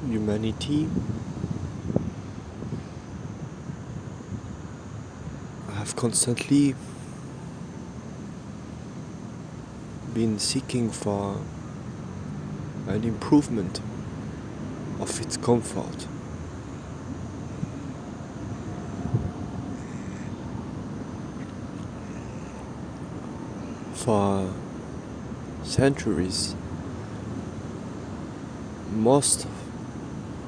humanity have constantly been seeking for an improvement of its comfort. For centuries, most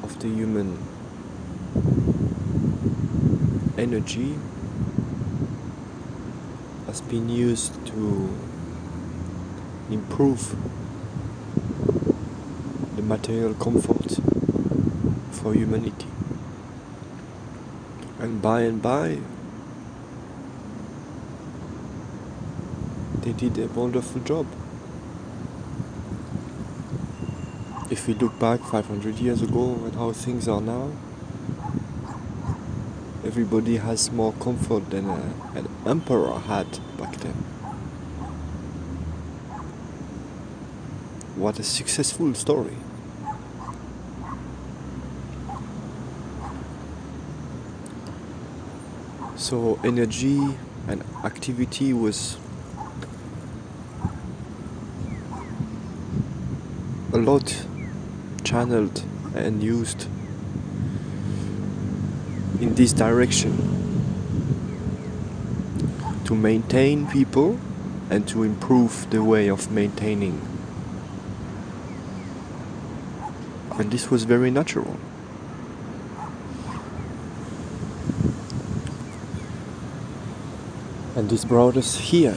of the human energy has been used to improve the material comfort for humanity. And by, they did a wonderful job. If we look back 500 years ago at how things are now, everybody has more comfort than an emperor had back then. What a successful story. So energy and activity was a lot channeled and used in this direction to maintain people and to improve the way of maintaining. And this was very natural. And this brought us here,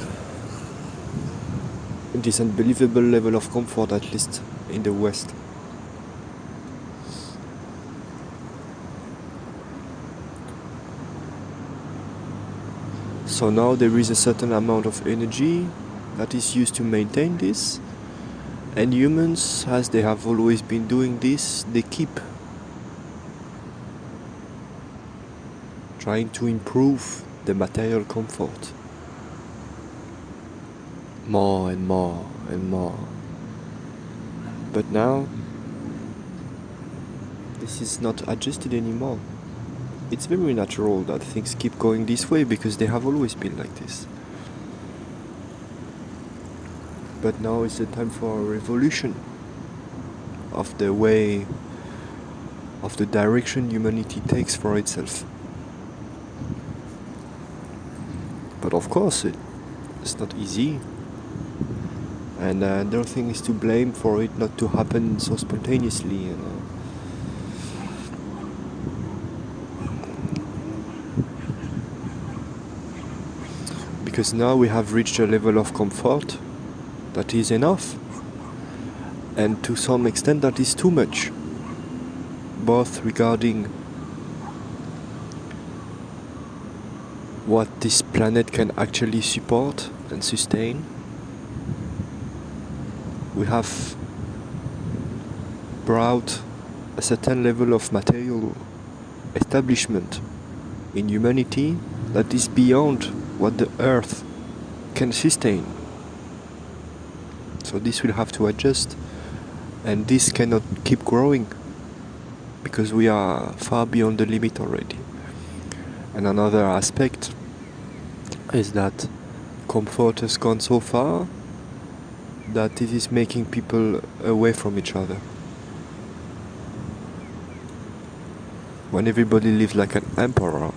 this unbelievable level of comfort, at least in the West. So now there is a certain amount of energy that is used to maintain this, and humans, as they have always been doing this, they keep trying to improve the material comfort more and more and more. But now this is not adjusted anymore. It's very natural that things keep going this way because they have always been like this. But now is the time for a revolution of the way, of the direction humanity takes for itself. But of course it's not easy, and nothing is to blame for it not to happen so spontaneously. Because now we have reached a level of comfort that is enough, and to some extent that is too much, both regarding what this planet can actually support and sustain. We have brought a certain level of material establishment in humanity that is beyond what the earth can sustain. So this will have to adjust, and this cannot keep growing because we are far beyond the limit already. And another aspect is that comfort has gone so far that it is making people away from each other. When everybody lives like an emperor,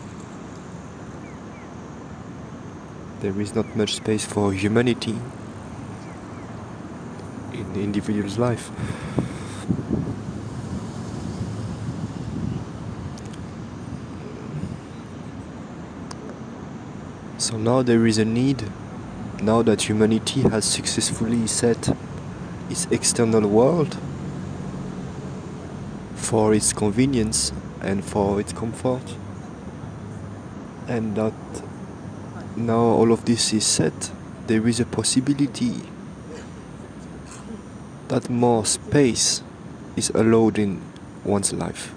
there is not much space for humanity in the individual's life. So now there is a need, now that humanity has successfully set its external world for its convenience and for its comfort, and that now all of this is set, there is a possibility that more space is allowed in one's life.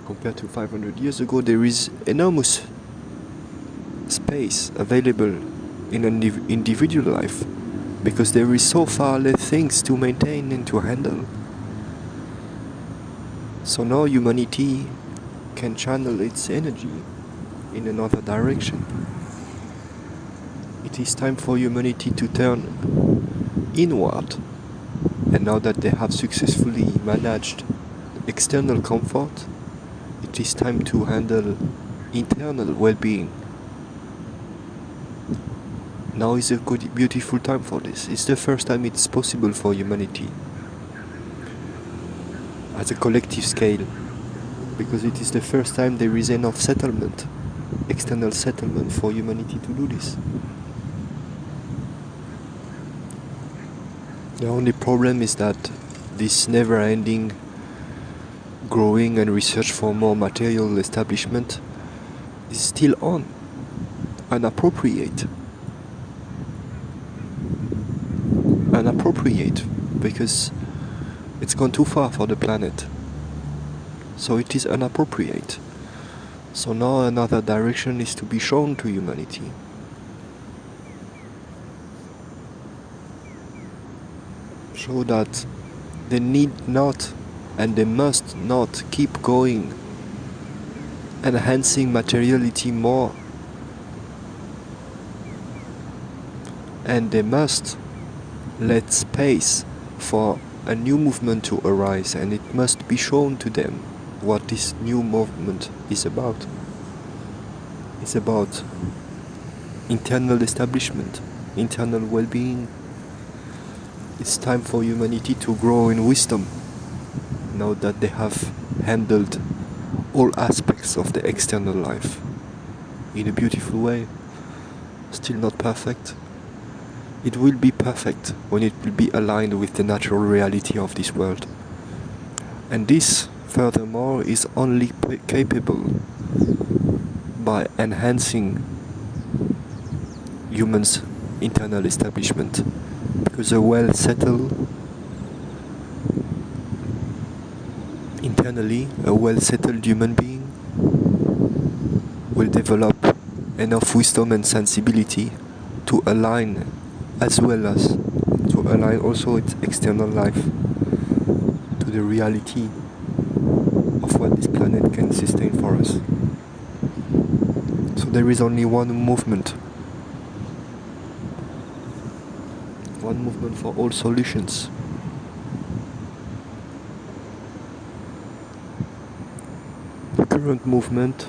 Compared to 500 years ago, there is enormous space available in an individual life because there is so far less things to maintain and to handle. So now humanity can channel its energy in another direction. It is time for humanity to turn inward. And now that they have successfully managed external comfort, it is time to handle internal well-being. Now is a good, beautiful time for this. It's the first time it's possible for humanity at a collective scale, because it is the first time there is enough settlement, external settlement, for humanity to do this. The only problem is that this never-ending growing and research for more material establishment is still on, inappropriate, because it's gone too far for the planet. So it is inappropriate. So now another direction is to be shown to humanity. Show that they need not and they must not keep going, enhancing materiality more. And they must let space for a new movement to arise, and it must be shown to them what this new movement is about. It's about internal establishment, internal well-being. It's time for humanity to grow in wisdom, now that they have handled all aspects of the external life in a beautiful way. Still not perfect. It will be perfect when it will be aligned with the natural reality of this world. And this, furthermore, is only capable by enhancing humans' internal establishment. Because a well-settled, internally, a well-settled human being will develop enough wisdom and sensibility to align, as well as to align also its external life to the reality of what this planet can sustain for us. So there is only one movement for all solutions. The current movement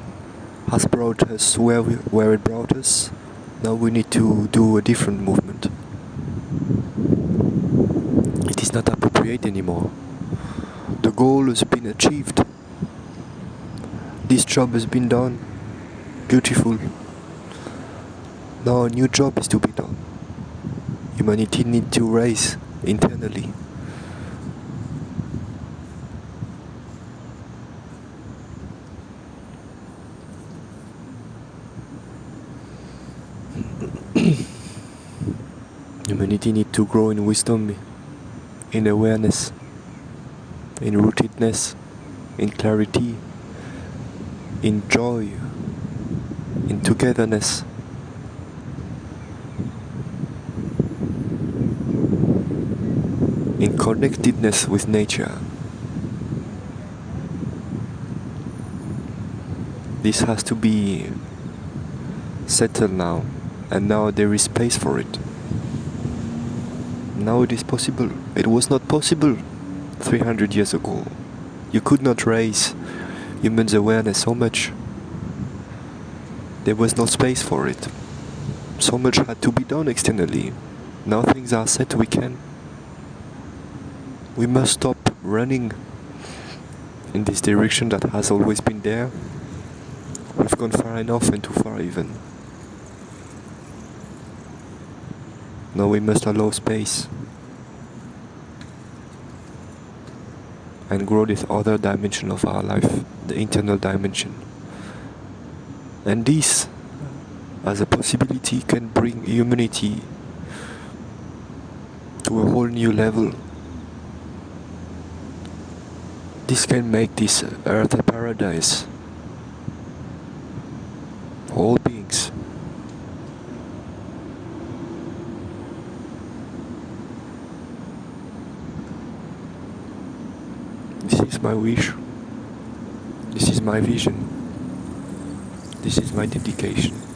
has brought us where it brought us. Now we need to do a different movement. It is not appropriate anymore. The goal has been achieved. This job has been done. Beautiful. Now a new job is to be done. Humanity needs to rise internally. Humanity needs to grow in wisdom, in awareness, in rootedness, in clarity, in joy, in togetherness. In connectedness with nature. This has to be settled now, and now there is space for it. Now it is possible. It was not possible 300 years ago. You could not raise humans' awareness so much. There was no space for it. So much had to be done externally. Now things are set, we can. We must stop running in this direction that has always been there. We've gone far enough and too far even. Now we must allow space and grow this other dimension of our life, the internal dimension. And this, as a possibility, can bring humanity to a whole new level. This can make this earth a paradise for all beings. This is my wish. This is my vision. This is my dedication.